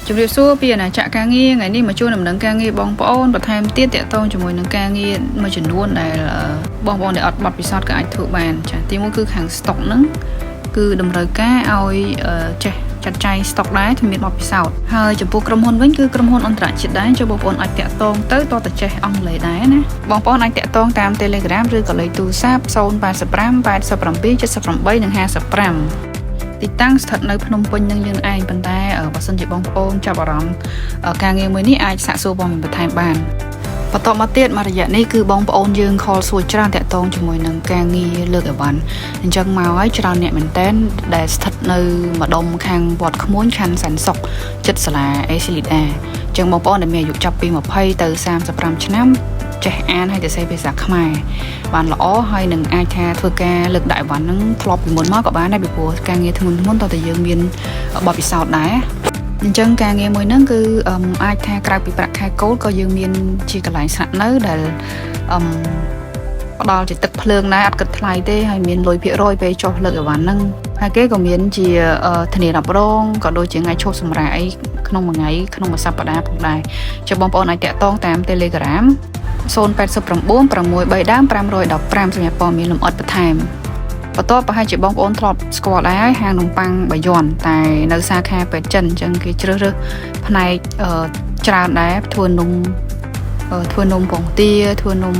ជំរាបសួរពីអាណាចក្រការងារថ្ងៃនេះមកជួបដំណឹងការងារបងប្អូនបន្ថែមទៀតតាក់ទងជាមួយនឹងការងារមួយចំនួនដែលបងប្អូនដែលអត់បត់ពិសោធន៍ក៏អាចធ្វើបានចាទីមួយគឺខាង stock ហ្នឹងគឺតម្រូវការឲ្យចេះចាត់ចែង stock ដែរជំនាញបត់ពិសោធន៍ហើយចំពោះក្រុមហ៊ុនវិញគឺក្រុមហ៊ុនអន្តរជាតិដែរចូលបងប្អូនអាចតាក់ទងទៅតតែចេះអង់គ្លេសដែរណាបងប្អូនអាចតាក់ទងតាម Telegram ឬក៏លេខទូរស័ព្ទ085 87 78 និង 55ទីតាំងស្ថិតនៅភ្នំពេញនឹងយើងឯងប៉ុន្តែបើសិនជាបងប្អូនចាប់អារម្មណ៍ការងារមួយនេះអាចសាកសួរបងមានបន្ថែមបានបន្តមកទៀតមួយរយៈនេះគឺបងប្អូនយើងខលសួរច្រើនតាក់ទងជាមួយនឹងការងារលើកអីវ៉ាន់អញ្ចឹងមកហើយច្រើនអ្នកមែនតែនដែលស្ថិតនៅម្ដុំខាងវត្តក្មួយខណ្ឌសែនសុខចិត្តសាលាអេស៊ីលីដាអញ្ចឹងបងប្អូនដែលមានអាយុចាប់ពី20ទៅ35ឆ្នាំចេះអានហើយទៅសេភាសាខ្មែរបានល្អហើយនឹងអាចថាធ្វើការលើកដាក់អីវ៉ាន់ហ្នឹងធ្លាប់ពីមុនមកក៏បានដែរពីព្រោះការងារធ្ងន់តើយើងមានបទពិសោធន៍ដែរអញ្ចឹងការងារមួយហ្នឹងគឺអាចថាក្រៅពីប្រាក់ខែគោលក៏យើងមានជាកន្លែងស្នាក់នៅដែលផ្ដល់ជាទឹកភ្លើងដែរអត់គិតថ្លៃទេហើយមានលុយភាគរយពេលចុះលើកអីវ៉ាន់ហ្នឹងហើយគេក៏មានជាធានារ៉ាប់រងក៏ដូចជាថ្ងៃឈប់សម្រាកអីក្នុងមួយថ្ងៃក្នុងមួយសប្តាហ៍ផងដែរចុះបងប្អូនអាចតាក់ទងតាម Telegram 089 633 515សម្រាប់ព័ត៌មានលម្អិតបន្ថែមបន្ទាប់ប្រហែលជាបងប្អូនធ្លាប់ស្គាល់ដែរហាងនំប៉័ងបាយ័នតែនៅសាខាពេទ្យចិនអញ្ចឹងគេជ្រើសរើសផ្នែកច្រើនដែរធ្វើនំពងទាធ្វើនំ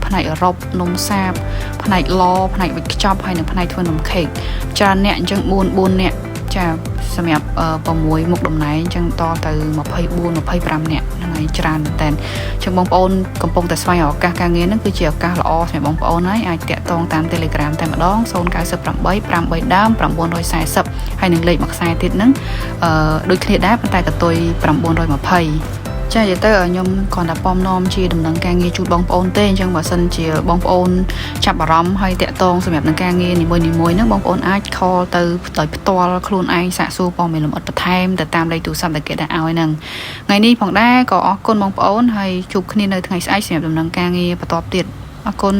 ផ្នែកអឺរ៉ុបនំសាបផ្នែកឡផ្នែកវិចខ្ចប់ហើយនិងផ្នែកធ្វើនំខេកច្រើនអ្នកអញ្ចឹង4អ្នកចាសម្រាប់6មុខតំណែងអញ្ចឹងតទៅ24 25នាក់ហ្នឹងហើយច្រើនមែនតើអញ្ចឹងបងប្អូនកំពុងតែស្វែងរកឱកាសការងារហ្នឹងគឺជាឱកាសល្អសម្រាប់បងប្អូនហើយអាចតាក់ទងតាម Telegram តែម្ដង098 53 940ហើយនឹងលេខមួយខ្សែទៀតហ្នឹងដូចគ្នាដែរប៉ុន្តែកតុយ920ចានិយាយទៅខ្ញុំគ្រាន់តែពំនាំជាដំណឹងការងារជូនបងប្អូនទេអញ្ចឹងបើសិនជាបងប្អូនចាប់អារម្មណ៍ហើយតាក់ទងសម្រាប់នឹងការងារនីមួយៗហ្នឹងបងប្អូនអាច call ទៅដោយផ្ទាល់ខ្លួនឯងសាកសួរព័ត៌មានលម្អិតបន្ថែមទៅតាមលេខទូរស័ព្ទដែលគេដាក់ឲ្យហ្នឹងថ្ងៃនេះផងដែរក៏អរគុណបងប្អូនហើយជួបគ្នានៅថ្ងៃស្អែកសម្រាប់ដំណឹងការងារបន្តទៀតអរគុណ